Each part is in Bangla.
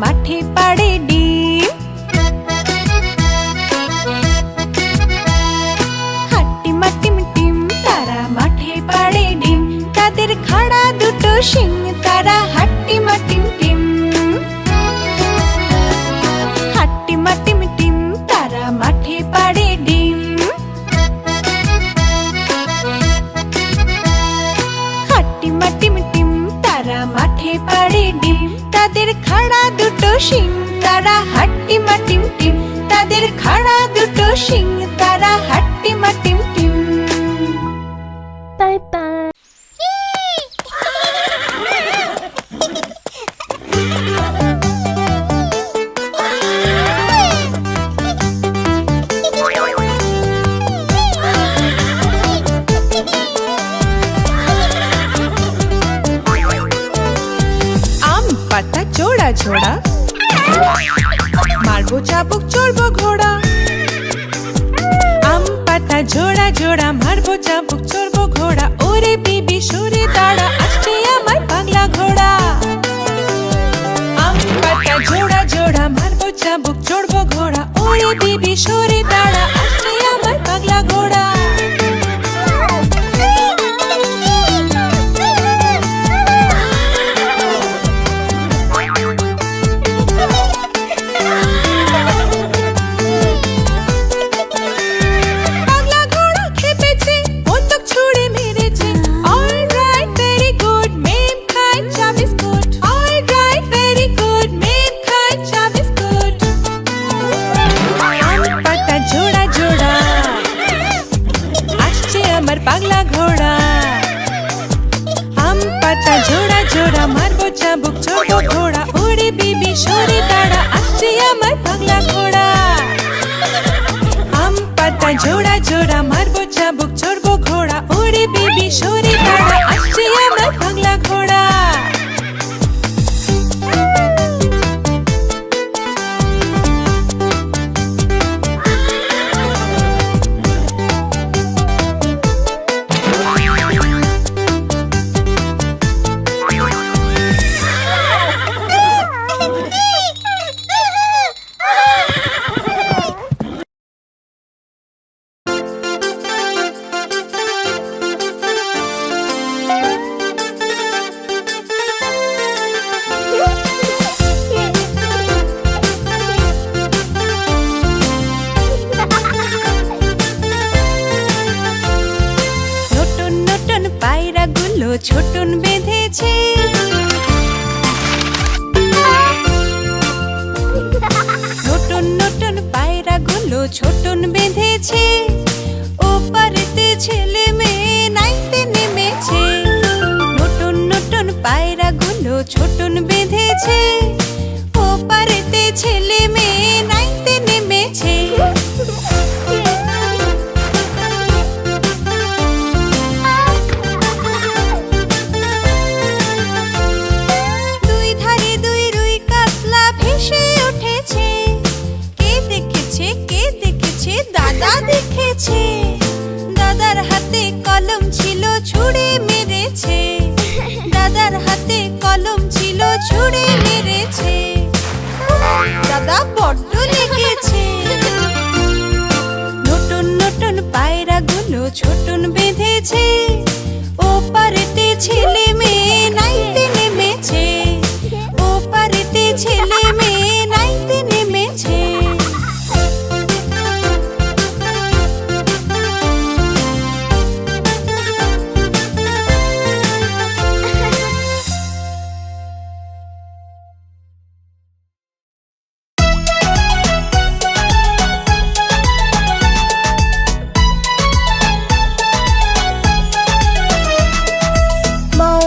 মাঠে পাড়ে ডিম, হাট্টিমা টিম টিম তারা মাঠে পাড়ে ডিম, তাদের খাড়া দুটো শিং তারা হাট্টিমা টিম টিম। হাট্টিমা টিম টিম তারা মাঠে পাড়ে ডিম, হাট্টিমা টিম টিম তারা মাঠে পাড়ে ডিম, তাদের খাড়া দুটো শিং তারা হাট্টিমা টিম টিম, তাদের খাড়া দুটো শিং তারা হাট্টিমা টিম টিম। Bye bye. আম পাতা জোড়া জোড়া, মারবো চাবুক চড়বো ঘোড়া। আম পাতা জোড়া জোড়া, মারবো চাবুক চড়বো ঘোড়া। ওরে বিবি সরে দাঁড়া, আসছে আমার পাগলা ঘোড়া। আম পাতা জোড়া জোড়া, মারবো চাবুক চড়বো ঘোড়া। ওরে বিবি সরে দাঁড়া, আসছে আমার পাগলা ঘোড়া। পাগলা ঘোড়া। আম পাতা জোড়া জোড়া, মারবো চাবুক চড়বো ঘোড়া। ওরে বিবি সরে দাঁড়া, আসছে আমার পাগলা ঘোড়া। আম পাতা জোড়া জোড়া, মারবো চাবুক চড়বো ঘোড়া। ওরে বিবি সরে দাঁড়া, আসছে আমার পাগলা ঘোড়া। ছোটন বেঁধেছে, নতুন নতুন পায়রাগুলো ছোটন বেঁধেছে। ও পারেতে ছেলে মেয়ে নাইতে নেমেছে। নতুন নতুন পায়রাগুলো ছোটন বেঁধেছে। ও পারেতে ছেলে মেয়ে নাইতে নেমেছে। দাদা দেখেছে, দাদার হাতে কলম ছিল ছুঁড়ে মেরেছে। দাদার হাতে কলম ছিল ছুঁড়ে মেরেছে। দাদা বড্ড লেগেছে। নতুন নতুন পায়রাগুলো ছোটন বেঁধেছে। ও পারেতে ছেলে মেয়ে নাইতে নেমেছে। ও পারেতে ছেলে মেয়ে নাইতে নেমেছে। মৌ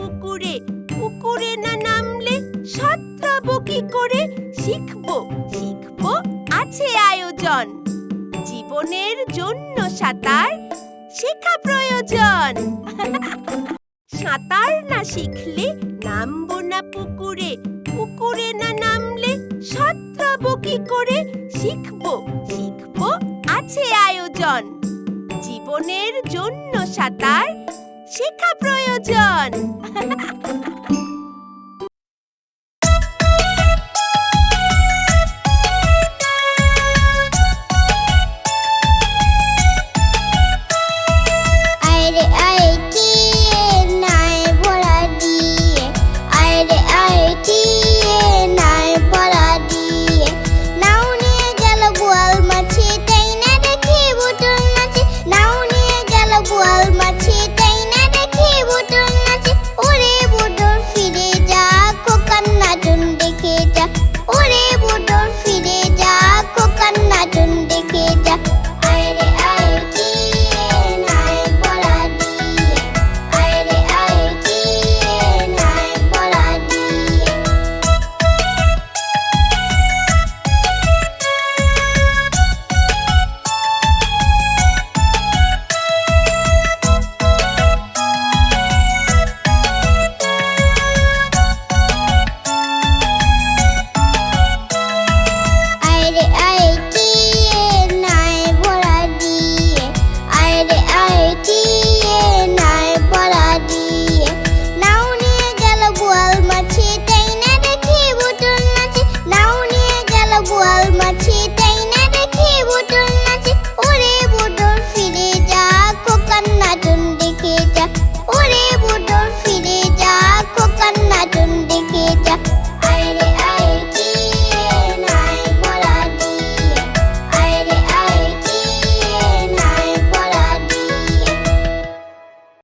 পুকুরে, পুকুরে না নামলে সাঁতরাবো কি করে? শিখবো, শিখবো, আছে আয়োজন। জীবনের জন্য সাঁতার শেখা প্রয়োজন। সাঁতার না শিখলে নামবো না পুকুরে, পুকুরে না নামলে সাঁতরাবো কি করে? শিখবো, শিখবো, আছে আয়োজন। জীবনের জন্য সাঁতার শেখা প্রয়োজন।